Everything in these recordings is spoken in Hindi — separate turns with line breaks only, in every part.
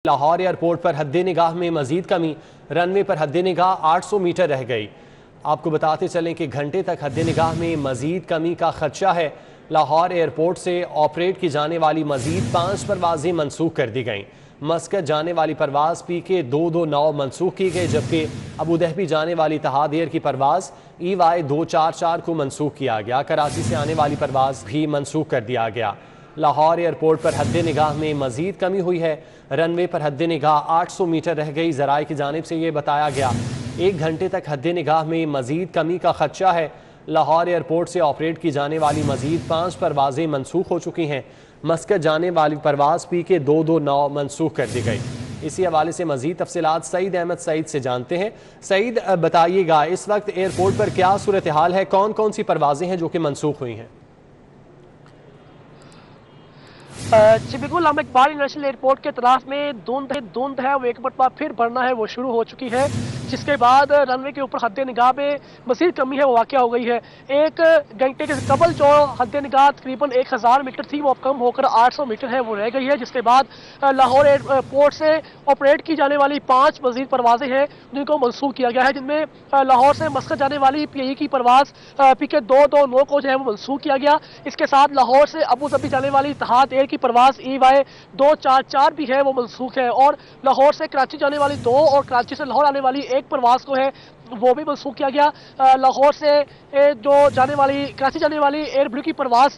लाहौर एयरपोर्ट पर हद्दे निगाह में मजीद कमी, रनवे पर हद्दे निगाह 800 मीटर रह गई। आपको बताते चलें कि घंटे तक हद्दे निगाह में मजीद कमी का खदशा है। लाहौर एयरपोर्ट से ऑपरेट की जाने वाली मजीद 5 परवाजें मनसूख कर दी गईं। मस्कत जाने वाली परवाज PK 229 मनसूख की गई, जबकि अबूधाबी जाने वाली इत्तेहाद एयर की परवाज EY 244 को मनसूख किया गया। कराची से आने वाली परवाज भी मनसूख कर दिया गया। लाहौर एयरपोर्ट पर हद्दे निगाह में मजीद कमी हुई है। रनवे पर हद्दे निगाह 800 मीटर रह गई। ज़राए की जानिब से ये बताया गया 1 घंटे तक हद्दे निगाह में मजीद कमी का खदशा है। लाहौर एयरपोर्ट से ऑपरेट की जाने वाली मजीद 5 परवाजें मनसूख हो चुकी हैं। मस्कत जाने वाली परवाज PK 229 मनसूख कर दी गई। इसी हवाले से मजीद तफसीलात सईद अहमद सईद से जानते हैं। सईद, बताइएगा इस वक्त एयरपोर्ट पर क्या सूरत हाल है, कौन कौन सी परवाजें हैं जो कि मनसूख हुई हैं?
जी बिल्कुल, हम इकबाल इंटरनेशनल एयरपोर्ट के तलाश में धुंध है वो एक मरतबा फिर बढ़ना है वो शुरू हो चुकी है, जिसके बाद रनवे के ऊपर हद्दे निगाह में मज़ीद कमी है वो वाक़या हो गई है। 1 घंटे के कबल जो हद्दे निगाह तकरीबन 1000 मीटर थी वो अब कम होकर 800 मीटर है वो रह गई है, जिसके बाद लाहौर एयरपोर्ट से ऑपरेट की जाने वाली 5 मज़ीद परवाजें हैं जिनको मनसूख किया गया है, जिनमें लाहौर से मस्कत जाने वाली PAE की परवाज PK 229 को जो है वो मनसूख किया गया। इसके साथ लाहौर से अबूधाबी जाने वाली इत्तेहाद एयर की परवाज EY 244 भी है वो मनसूख है, और लाहौर से कराची जाने वाली 2 और कराची से लाहौर आने वाली 1 परवाज को है वो भी मनसूख किया गया। लाहौर से जो जाने वाली कराची जाने वाली एयर ब्लू की परवाज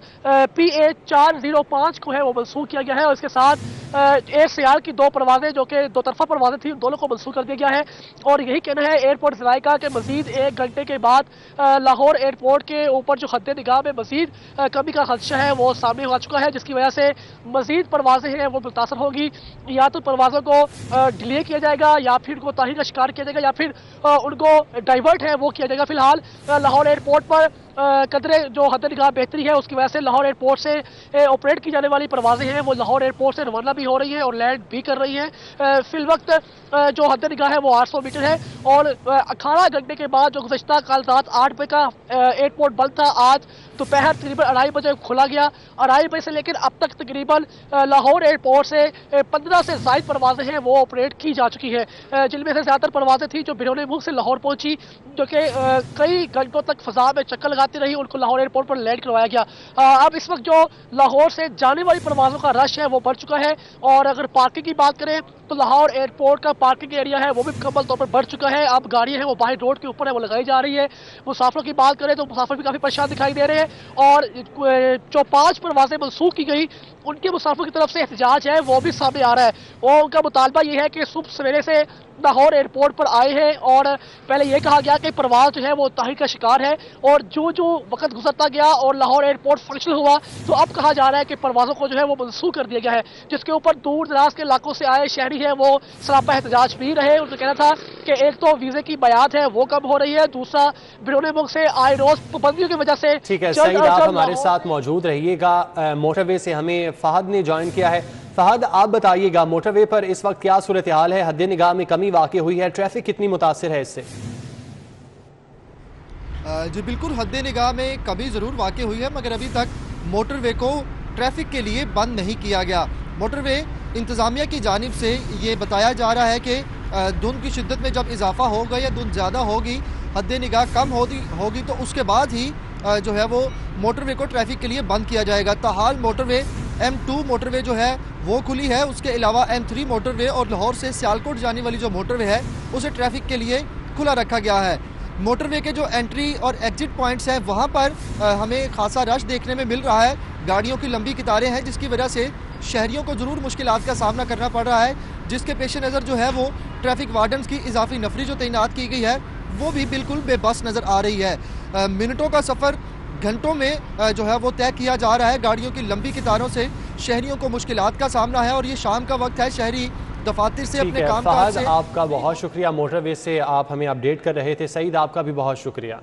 PA 405 को है वो मनसूख किया गया है, और इसके साथ एयर सियाल की 2 परवाजें जो कि 2 तरफा परवाजें थी उन दोनों को मनसूख कर दिया गया है। और यही कहना है एयरपोर्ट ज़राए का कि मजीद 1 घंटे के बाद लाहौर एयरपोर्ट के ऊपर जो हद्दे निगाह में मजीद कमी का खदशा है वो सामने आ चुका है, जिसकी वजह से मजीद परवाजें हैं वो मुतासर होगी। या तो परवाज़ों को डिले किया जाएगा, या फिर उनको ताहीर का शिकार किया जाएगा, या फिर उनको डाइवर्ट है वो किया जाएगा। फिलहाल लाहौर एयरपोर्ट पर कदरे जो हद निगाह बेहतरी है उसकी वजह से लाहौर एयरपोर्ट से ऑपरेट की जाने वाली परवाजें हैं वो लाहौर एयरपोर्ट से रवाना भी हो रही हैं और लैंड भी कर रही हैं। फिल वक्त जो हद निगाह है वो 800 मीटर है, और 18 घंटे के बाद जो गुज़श्ता कल रात 8 बजे का एयरपोर्ट बंद था, आज दोपहर तकरीबन 2:30 बजे खुला गया। 2:30 बजे से लेकर अब तक तकरीबन लाहौर एयरपोर्ट से 15 से ज़ायद परवाजें हैं वो ऑपरेट की जा चुकी है, जिनमें से ज़्यादातर परवाजें थी जो बिरोने मुल्क से लाहौर पहुंची, जो कि कई घंटों तक फ़ज़ा में चक्कर लगाती रही, उनको लाहौर एयरपोर्ट पर लैंड करवाया गया। अब इस वक्त जो लाहौर से जाने वाली परवाज़ों का रश है वो बढ़ चुका है, और अगर पार्किंग की बात करें तो लाहौर एयरपोर्ट का पार्किंग एरिया है वो भी मुकम्मल तौर पर बढ़ चुका है। अब गाड़ियां हैं वो बाहर रोड के ऊपर है वो लगाई जा रही है। मुसाफिरों की बात करें तो मुसाफिर भी काफ़ी परेशान दिखाई दे रहे हैं, और जो 5 परवाजें मनसूख की गई उनके मुसाफिर की तरफ से एहतजाज है वो भी सामने आ रहा है। वो उनका मुतालबा ये है कि सुबह सवेरे से लाहौर एयरपोर्ट पर आए हैं, और पहले ये कहा गया कि परवाज जो है वो ताहीर का शिकार है, और जो जो वक्त गुजरता गया और लाहौर एयरपोर्ट फंक्शनल हुआ तो अब कहा जा रहा है कि परवाज़ों को जो है वो मनसूख कर दिया गया है, जिसके ऊपर दूर दराज के इलाकों से आए शहरी है वो सरापा एहतजाज भी रहे। उनका कहना था कि एक तो वीज़े की बयात है वो कम हो रही है, दूसरा बिरोने मुल्क से आए रोज पाबंदियों की वजह से।
ठीक है सईद, आप हमारे साथ मौजूद रहिएगा। मोटरवे से हमें फहद ने ज्वाइन किया है। फहद, आप बताइएगा मोटरवे पर इस वक्त क्या सूरत हाल है, हद्दे निगाह में कमी वाक़ई हुई है, ट्रैफिक कितनी मुतासिर है इससे?
जी बिल्कुल, हद्दे निगाह में कमी ज़रूर वाक़ई हुई है, मगर अभी तक मोटरवे को ट्रैफिक के लिए बंद नहीं किया गया। मोटरवे इंतज़ामिया की जानिब से ये बताया जा रहा है कि धुंध की शिद्दत में जब इजाफा होगा या धुंध ज़्यादा होगी, हद्दे निगाह कम होगी तो उसके बाद ही जो है वो मोटरवे को ट्रैफिक के लिए बंद किया जाएगा। ताहाल मोटरवे M2 मोटरवे जो है वो खुली है, उसके अलावा M3 मोटरवे और लाहौर से सियालकोट जाने वाली जो मोटरवे है उसे ट्रैफिक के लिए खुला रखा गया है। मोटरवे के जो एंट्री और एग्जिट पॉइंट्स हैं वहाँ पर हमें खासा रश देखने में मिल रहा है, गाड़ियों की लंबी कतारें हैं, जिसकी वजह से शहरियों को ज़रूर मुश्किलात का सामना करना पड़ रहा है, जिसके पेश नज़र जो है वो ट्रैफिक वार्डन्स की इजाफी नफरी जो तैनात की गई है वो भी बिल्कुल बेबस नज़र आ रही है। मिनटों का सफ़र घंटों में जो है वो तय किया जा रहा है। गाड़ियों की लंबी कतारों से शहरियों को मुश्किलात का सामना है, और ये शाम का वक्त है, शहरी दफातर से अपने काम काज से।
आपका बहुत शुक्रिया, मोटरवे से आप हमें अपडेट कर रहे थे। सईद, आपका भी बहुत शुक्रिया।